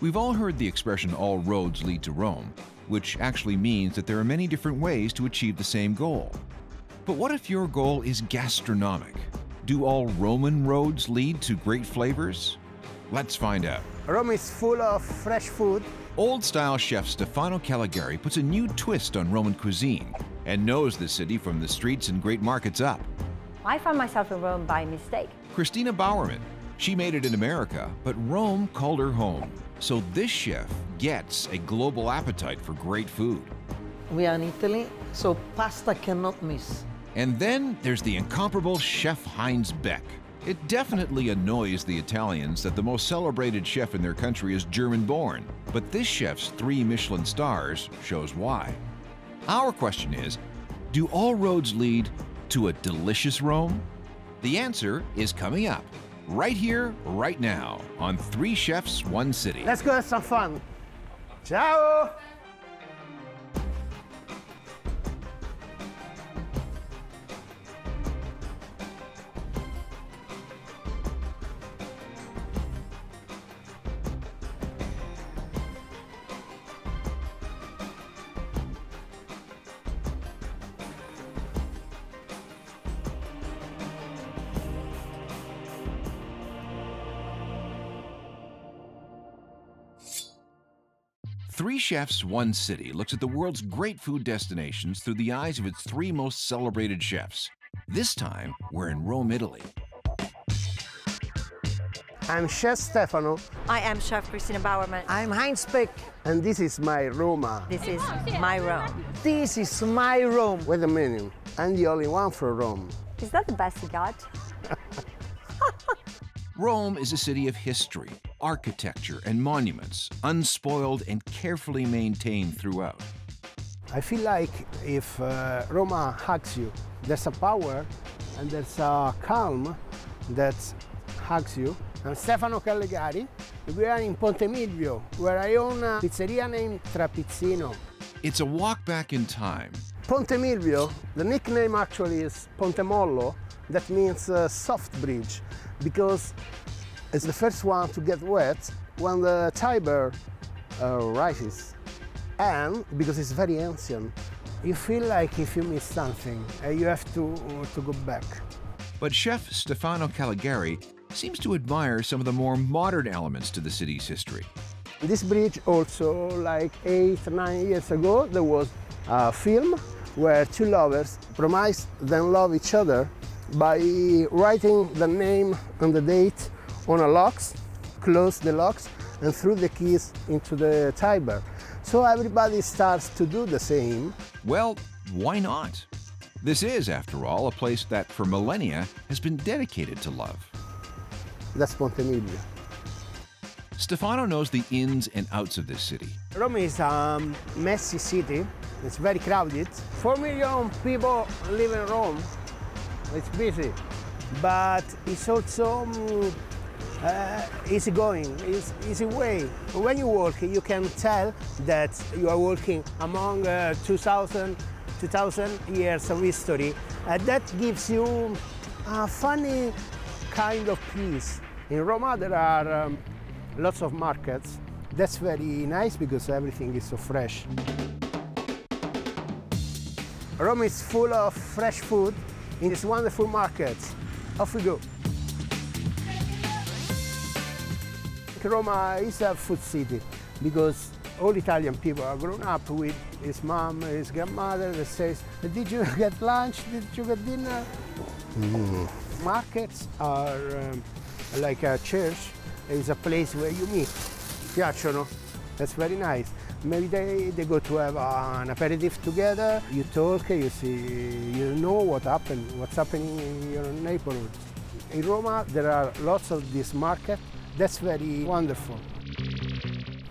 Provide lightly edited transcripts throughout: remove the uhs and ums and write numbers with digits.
We've all heard the expression, all roads lead to Rome, which actually means that there are many different ways to achieve the same goal. But what if your goal is gastronomic? Do all Roman roads lead to great flavors? Let's find out. Rome is full of fresh food. Old-style chef Stefano Caligari puts a new twist on Roman cuisine and knows the city from the streets and great markets up. I found myself in Rome by mistake. Christina Bowerman. She made it in America, but Rome called her home. So this chef gets a global appetite for great food. We are in Italy, so pasta cannot miss. And then there's the incomparable Chef Heinz Beck. It definitely annoys the Italians that the most celebrated chef in their country is German-born, but this chef's 3 Michelin stars shows why. Our question is, do all roads lead to a delicious Rome? The answer is coming up, right here, right now, on 3 Chefs, 1 City. Let's go have some fun. Ciao! Three Chefs, 1 City looks at the world's great food destinations through the eyes of its 3 most celebrated chefs. This time, we're in Rome, Italy. I'm Chef Stefano. I am Chef Cristina Bowerman. I'm Heinz Beck. And this is my Roma. This is my Rome. This is my Rome. Wait a minute, I'm the only one for Rome. Is that the best you got? Rome is a city of history, architecture, and monuments, unspoiled and carefully maintained throughout. I feel like if Roma hugs you, there's a power and there's a calm that hugs you. I'm Stefano Caligari. We are in Ponte Milvio, where I own a pizzeria named Trapizzino. It's a walk back in time. Ponte Milvio, the nickname actually is Ponte Mollo, that means soft bridge, because it's the first one to get wet when the Tiber rises. And because it's very ancient, you feel like if you miss something, you have to go back. But Chef Stefano Caligari seems to admire some of the more modern elements to the city's history. This bridge also, like 8 or 9 years ago, there was a film where 2 lovers promised them love each other by writing the name and the date on a locks, close the locks, and threw the keys into the Tiber. So everybody starts to do the same. Well, why not? This is, after all, a place that for millennia has been dedicated to love. That's Ponte Milvio. Stefano knows the ins and outs of this city. Rome is a messy city. It's very crowded. 4 million people live in Rome. It's busy, but it's also easygoing, it's easy way. When you walk, you can tell that you are walking among 2,000 years of history. That gives you a funny kind of peace. In Roma, there are lots of markets. That's very nice because everything is so fresh. Rome is full of fresh food in these wonderful markets. Off we go. Roma is a food city because all Italian people are grown up with his mom, his grandmother that says, did you get lunch? Did you get dinner? Markets are like a church. It's a place where you meet. Piacciono? That's very nice. Maybe they go to have an aperitif together, you talk, you see, you know what's happening in your neighborhood. In Roma, there are lots of this market. That's very wonderful.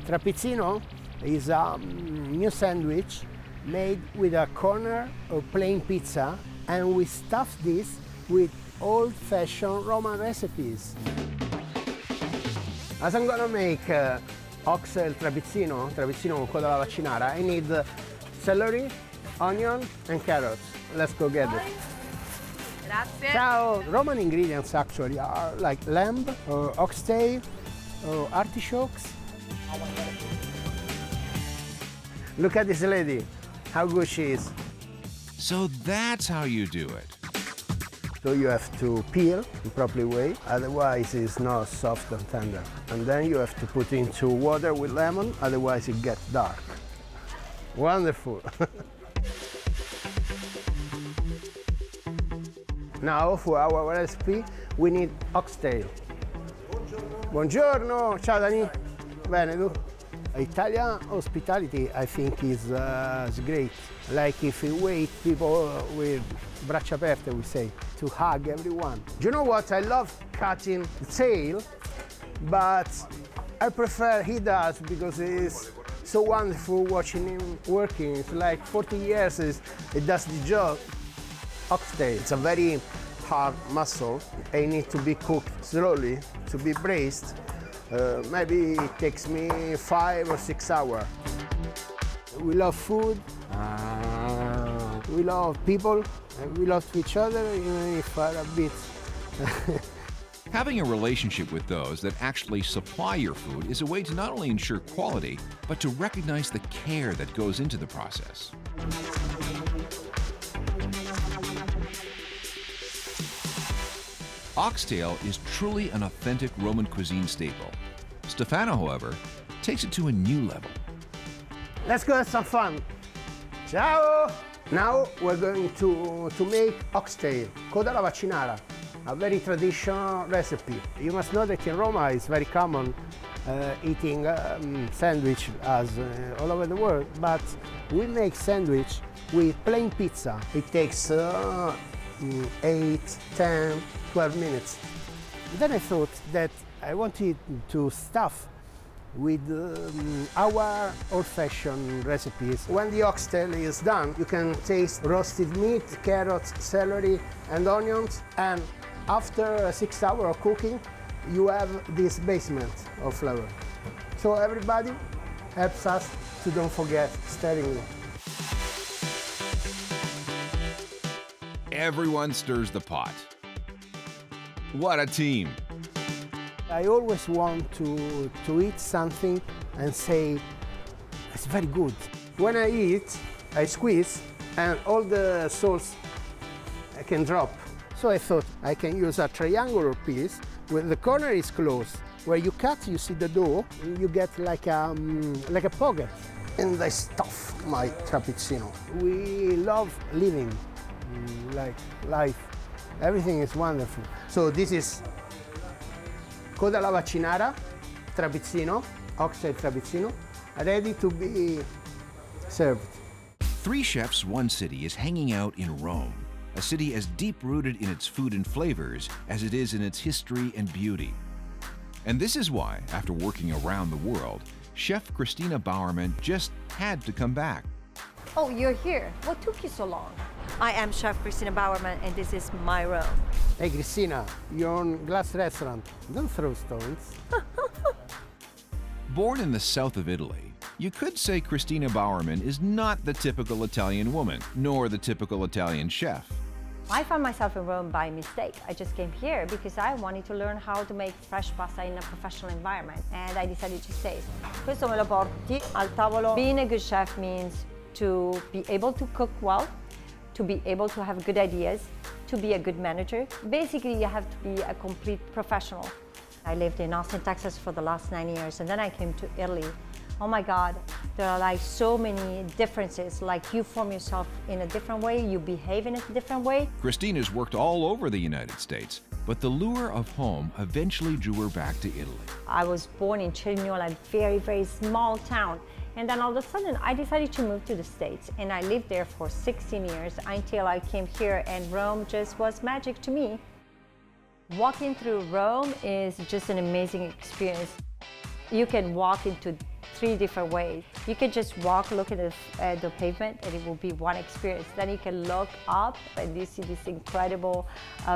Trapizzino is a new sandwich made with a corner of plain pizza, and we stuff this with old-fashioned Roman recipes. As I'm gonna make oxel trapizzino con coda alla vaccinara, I need celery, onion, and carrots. Let's go get it. Grazie. Ciao! Roman ingredients actually are like lamb, or oxtail, or artichokes, Look at this lady, how good she is. So that's how you do it. So you have to peel the proper way, otherwise it's not soft and tender. And then you have to put into water with lemon, otherwise it gets dark. Wonderful. Now for our recipe, we need oxtail. Buongiorno, ciao Dani. Bene, tu? Italian hospitality, I think, is great. Like if you wait people with braccia aperte, we say, to hug everyone. Do you know what? I love cutting the tail, but I prefer he does because it's so wonderful watching him working. It's like 40 years, it does the job. Oxtail, it's a very hard muscle. It needs to be cooked slowly, to be braised. Maybe it takes me 5 or 6 hours. We love food, we love people, we love each other, even if we're a bit. Having a relationship with those that actually supply your food is a way to not only ensure quality, but to recognize the care that goes into the process. Oxtail is truly an authentic Roman cuisine staple. Stefano, however, takes it to a new level. Let's go have some fun. Ciao! Now we're going to make oxtail, coda alla vaccinara, a very traditional recipe. You must know that in Roma it's very common eating sandwich as all over the world, but we make sandwich with plain pizza. It takes 8, 10, 12 minutes. Then I thought that I wanted to stuff with our old-fashioned recipes. When the oxtail is done, you can taste roasted meat, carrots, celery, and onions. And after 6 hours of cooking, you have this basement of flavor. So everybody helps us to don't forget stirring. Everyone stirs the pot. What a team! I always want to eat something and say, it's very good. When I eat, I squeeze and all the sauce I can drop. So I thought I can use a triangular piece where the corner is closed. Where you cut, you see the dough, you get like a pocket. And I stuff my trapezzino. We love living, like life. Everything is wonderful. So this is coda alla vaccinara, trapezzino, oxtail trapezzino, ready to be served. 3 Chefs, 1 City is hanging out in Rome, a city as deep-rooted in its food and flavors as it is in its history and beauty. And this is why, after working around the world, Chef Cristina Bowerman just had to come back. Oh, you're here. What took you so long? I am Chef Cristina Bowerman, and this is my room. Hey, Cristina, you're on glass restaurant. Don't throw stones. Born in the south of Italy, you could say Cristina Bowerman is not the typical Italian woman, nor the typical Italian chef. I found myself in Rome by mistake. I just came here because I wanted to learn how to make fresh pasta in a professional environment, and I decided to stay. Questo me lo porti al tavolo. Being a good chef means to be able to cook well, to be able to have good ideas, to be a good manager. Basically, you have to be a complete professional. I lived in Austin, Texas for the last 9 years, and then I came to Italy. Oh my God, there are like so many differences. Like you form yourself in a different way, you behave in a different way. Christina's worked all over the United States, but the lure of home eventually drew her back to Italy. I was born in Cerignola, a very, very small town. And then all of a sudden, I decided to move to the States, and I lived there for 16 years until I came here, and Rome just was magic to me. Walking through Rome is just an amazing experience. You can walk into 3 different ways. You can just walk, look at the pavement, and it will be one experience. Then you can look up and you see these incredible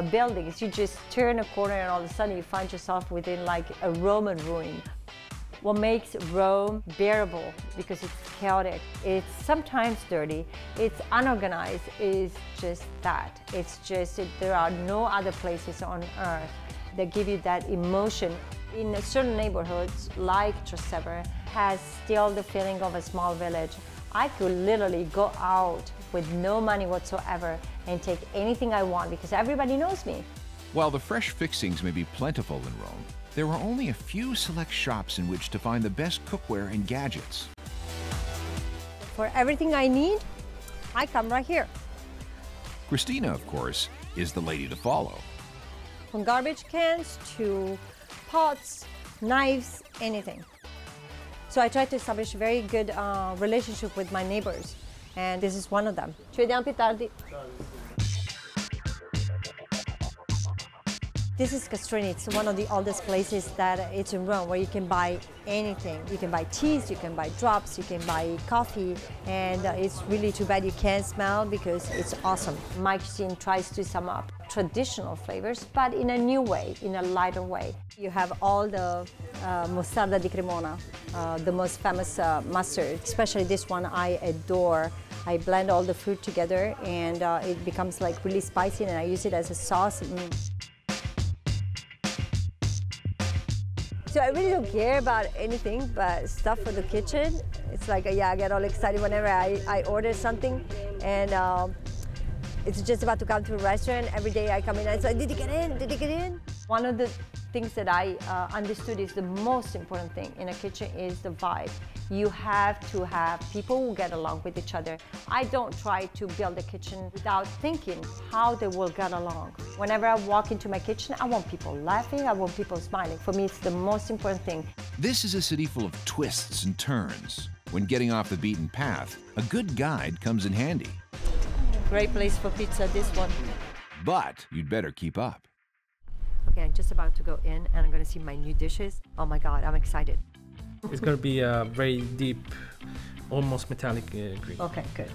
buildings. You just turn a corner and all of a sudden you find yourself within like a Roman ruin. What makes Rome bearable, because it's chaotic, it's sometimes dirty, it's unorganized, is just that. It's just, there are no other places on earth that give you that emotion. In certain neighborhoods, like Trastevere, has still the feeling of a small village. I could literally go out with no money whatsoever and take anything I want because everybody knows me. While the fresh fixings may be plentiful in Rome, there are only a few select shops in which to find the best cookware and gadgets. For everything I need, I come right here. Christina, of course, is the lady to follow. From garbage cans to pots, knives, anything. So I try to establish a very good relationship with my neighbors, and this is one of them. Ci vediamo più tardi. This is Cristina. It's one of the oldest places that it's in Rome where you can buy anything. You can buy cheese, you can buy drops, you can buy coffee, and it's really too bad you can't smell because it's awesome. My cuisine tries to sum up traditional flavors, but in a new way, in a lighter way. You have all the mostarda di Cremona, the most famous mustard, especially this one I adore. I blend all the fruit together and it becomes like really spicy, and I use it as a sauce. So I really don't care about anything but stuff for the kitchen. It's like, yeah, I get all excited whenever I order something, and it's just about to come to a restaurant. Every day I come in and I say, did you get in? Did you get in? One of the things that I understood is the most important thing in a kitchen is the vibe. You have to have people who get along with each other. I don't try to build a kitchen without thinking how they will get along. Whenever I walk into my kitchen, I want people laughing, I want people smiling. For me, it's the most important thing. This is a city full of twists and turns. When getting off the beaten path, a good guide comes in handy. Great place for pizza, this one. But you'd better keep up. Okay, I'm just about to go in and I'm gonna see my new dishes. Oh my God, I'm excited. It's going to be a very deep, almost metallic green. Okay, good.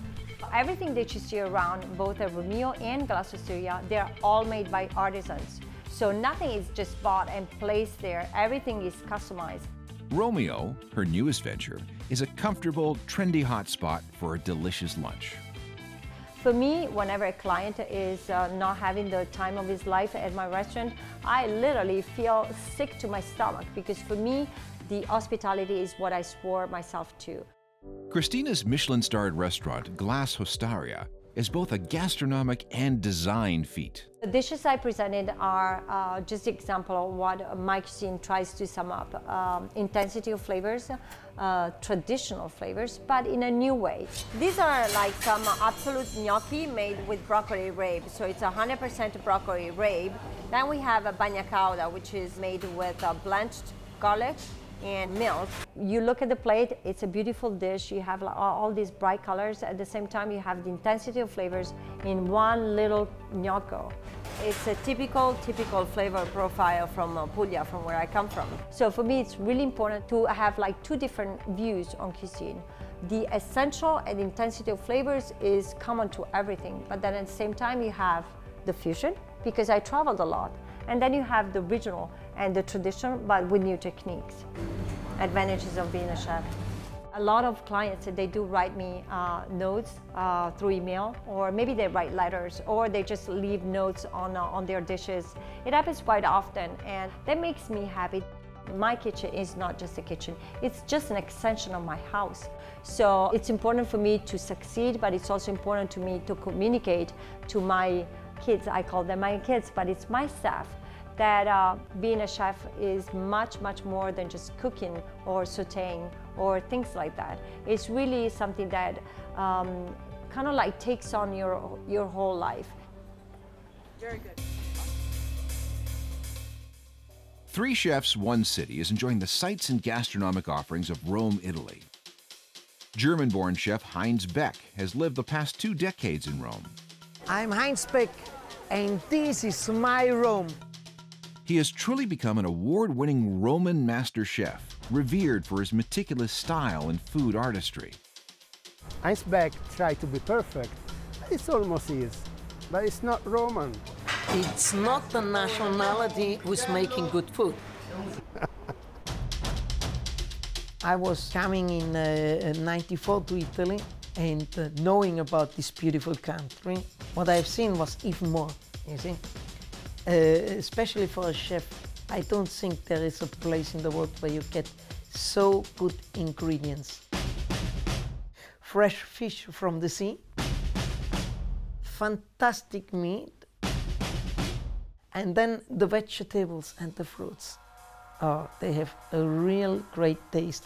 Everything that you see around, both at Romeo and Glassosteria, they're all made by artisans. So nothing is just bought and placed there. Everything is customized. Romeo, her newest venture, is a comfortable, trendy hotspot for a delicious lunch. For me, whenever a client is not having the time of his life at my restaurant, I literally feel sick to my stomach because for me, the hospitality is what I swore myself to. Christina's Michelin-starred restaurant, Glass Hostaria, is both a gastronomic and design feat. The dishes I presented are just an example of what my cuisine tries to sum up. Intensity of flavors, traditional flavors, but in a new way. These are like some absolute gnocchi made with broccoli rabe. So it's 100% broccoli rabe. Then we have a bagna cauda, which is made with blanched garlic and milk. You look at the plate, it's a beautiful dish. You have all these bright colors. At the same time, you have the intensity of flavors in one little gnocco. It's a typical flavor profile from Puglia, from where I come from. So for me, it's really important to have like two different views on cuisine. The essential and intensity of flavors is common to everything, but then at the same time, you have the fusion, because I traveled a lot. And then you have the original and the traditional, but with new techniques. Advantages of being a chef. A lot of clients, they do write me notes through email, or maybe they write letters, or they just leave notes on their dishes. It happens quite often, and that makes me happy. My kitchen is not just a kitchen, it's just an extension of my house. So it's important for me to succeed, but it's also important to me to communicate to my kids. I call them my kids, but it's my staff, that being a chef is much, much more than just cooking or sauteing or things like that. It's really something that kind of like takes on your whole life. Very good. 3 Chefs, 1 City is enjoying the sights and gastronomic offerings of Rome, Italy. German-born chef Heinz Beck has lived the past 2 decades in Rome. I'm Heinz Beck, and this is my Rome. He has truly become an award-winning Roman master chef, revered for his meticulous style and food artistry. Heinz Beck tried to be perfect. It almost is, but it's not Roman. It's not the nationality who's making good food. I was coming in '94 to Italy, and knowing about this beautiful country, what I've seen was even more, you see. Especially for a chef I don't think there is a place in the world where you get so good ingredients. Fresh fish from the sea, fantastic meat, and then the vegetables and the fruits. Oh, they have a real great taste.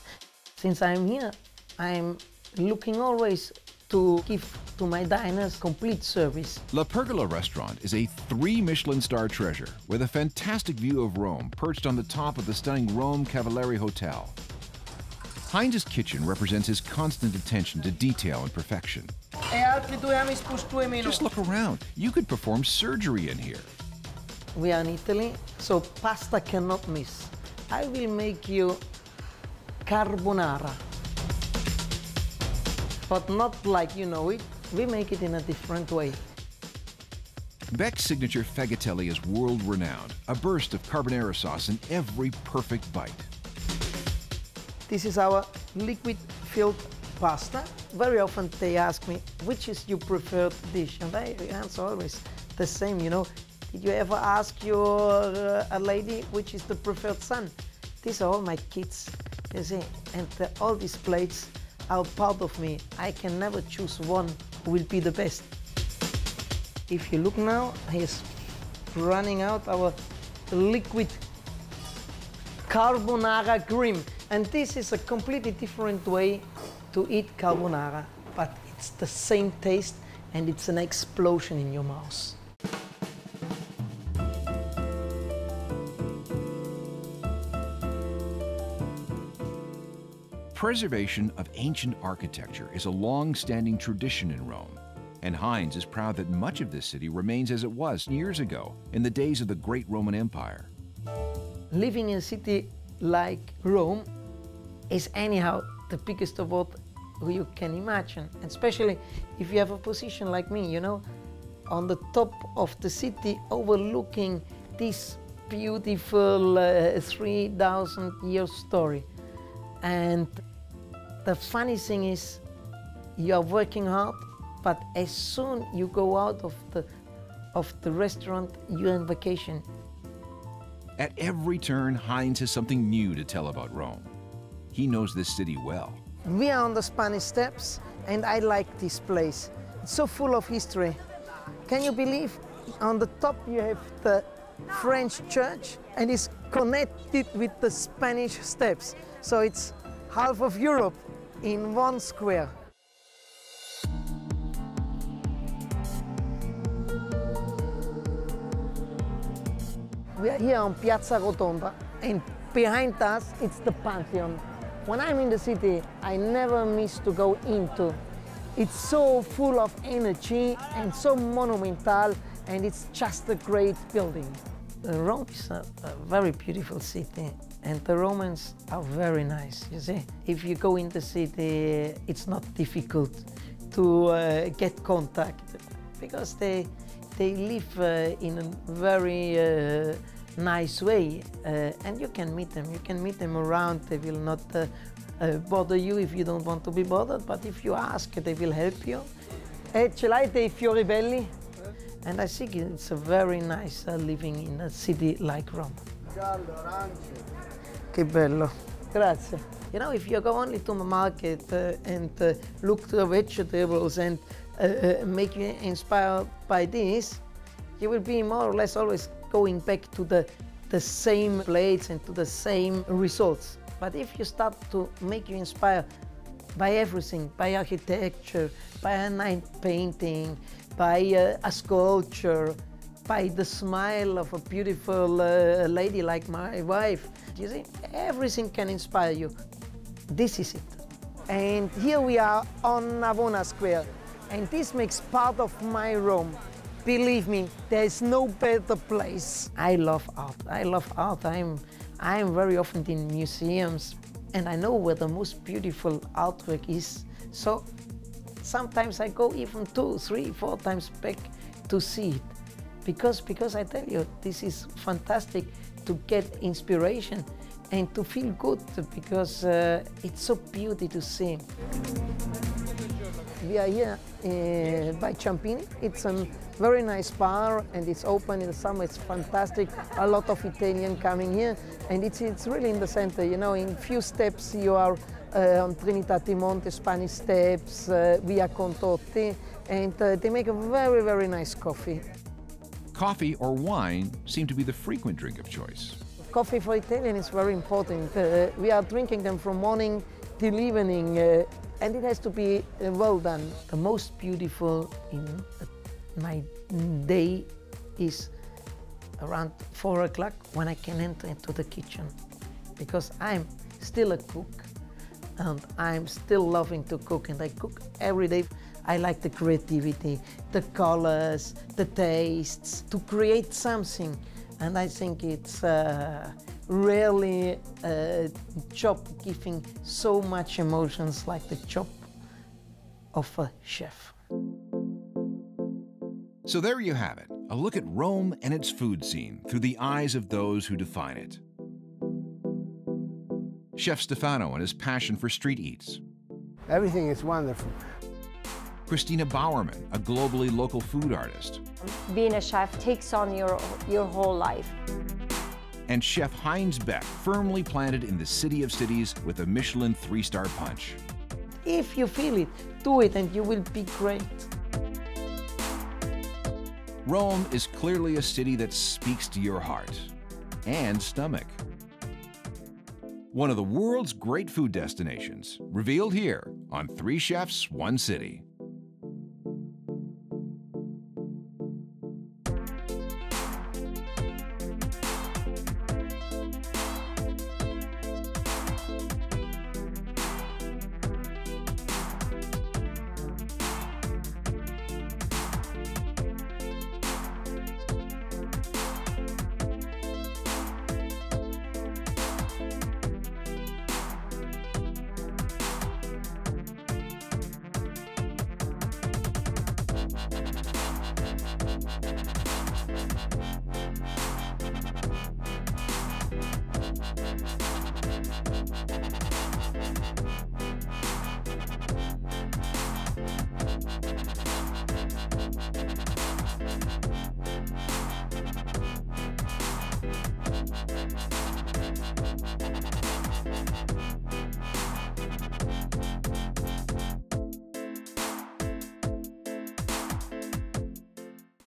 Since I'm here, I'm looking always to give to my diners complete service. La Pergola restaurant is a 3 Michelin star treasure with a fantastic view of Rome perched on the top of the stunning Rome Cavalieri Hotel. Heinz's kitchen represents his constant attention to detail and perfection. Just look around. You could perform surgery in here. We are in Italy, so pasta cannot miss. I will make you carbonara. But not like you know it. We make it in a different way. Beck's signature fagatelli is world-renowned, a burst of carbonara sauce in every perfect bite. This is our liquid-filled pasta. Very often they ask me, which is your preferred dish? And I answer always the same, you know. Did you ever ask your a lady which is the preferred son? These are all my kids, you see, and all these plates are part of me. I can never choose one who will be the best. If you look now, he's running out our liquid carbonara cream. And this is a completely different way to eat carbonara, but it's the same taste and it's an explosion in your mouth. Preservation of ancient architecture is a long-standing tradition in Rome, and Heinz is proud that much of this city remains as it was years ago, in the days of the great Roman Empire. Living in a city like Rome is anyhow the biggest award you can imagine, especially if you have a position like me, you know, on the top of the city overlooking this beautiful 3,000-year story. And the funny thing is, you are working hard, but as soon you go out of the restaurant, you're on vacation. At every turn, Heinz has something new to tell about Rome. He knows this city well. We are on the Spanish Steps, and I like this place. It's so full of history. Can you believe on the top you have the French church, and it's connected with the Spanish Steps. So it's half of Europe in one square. We are here on Piazza Rotonda, and behind us it's the Pantheon. When I'm in the city, I never miss to go into. It's so full of energy and so monumental, and it's just a great building. Rome is a very beautiful city, and the Romans are very nice, you see. If you go in the city, it's not difficult to get contact, because they live in a very nice way, and you can meet them. You can meet them around. They will not bother you if you don't want to be bothered, but if you ask, they will help you. Ce l'hai dei fiori belli? And I think it's a very nice living in a city like Rome. Che bello. Grazie. You know, if you go only to the market and look to the vegetables and make you inspired by this, you will be more or less always going back to the same plates and to the same results. But if you start to make you inspired by everything, by architecture, by a night painting, by a sculpture, by the smile of a beautiful lady like my wife, you see, everything can inspire you. This is it. And here we are on Navona Square, and this makes part of my Rome. Believe me, there is no better place. I love art. I love art. I'm very often in museums, and I know where the most beautiful artwork is. So sometimes I go even 2, 3, 4 times back to see it. Because I tell you, this is fantastic to get inspiration and to feel good, because it's so beautiful to see. We are here by Ciampini. It's an very nice bar, and it's open in the summer. It's fantastic. A lot of Italian coming here, and it's really in the center. You know, in few steps you are on Trinità Monte, Spanish Steps, Via Contotti, and they make a very, very nice coffee. Coffee or wine seem to be the frequent drink of choice. Coffee for Italian is very important. We are drinking them from morning till evening, and it has to be well done. The most beautiful in my day is around 4 o'clock when I can enter into the kitchen, because I'm still a cook and I'm still loving to cook, and I cook every day. I like the creativity, the colors, the tastes, to create something. And I think it's really a job giving so much emotions like the job of a chef. So there you have it, a look at Rome and its food scene through the eyes of those who define it. Chef Stefano and his passion for street eats. Everything is wonderful. Christina Bowerman, a globally local food artist. Being a chef takes on your whole life. And Chef Heinz Beck, firmly planted in the city of cities with a Michelin 3-star punch. If you feel it, do it and you will be great. Rome is clearly a city that speaks to your heart and stomach. One of the world's great food destinations, revealed here on 3 Chefs, 1 City.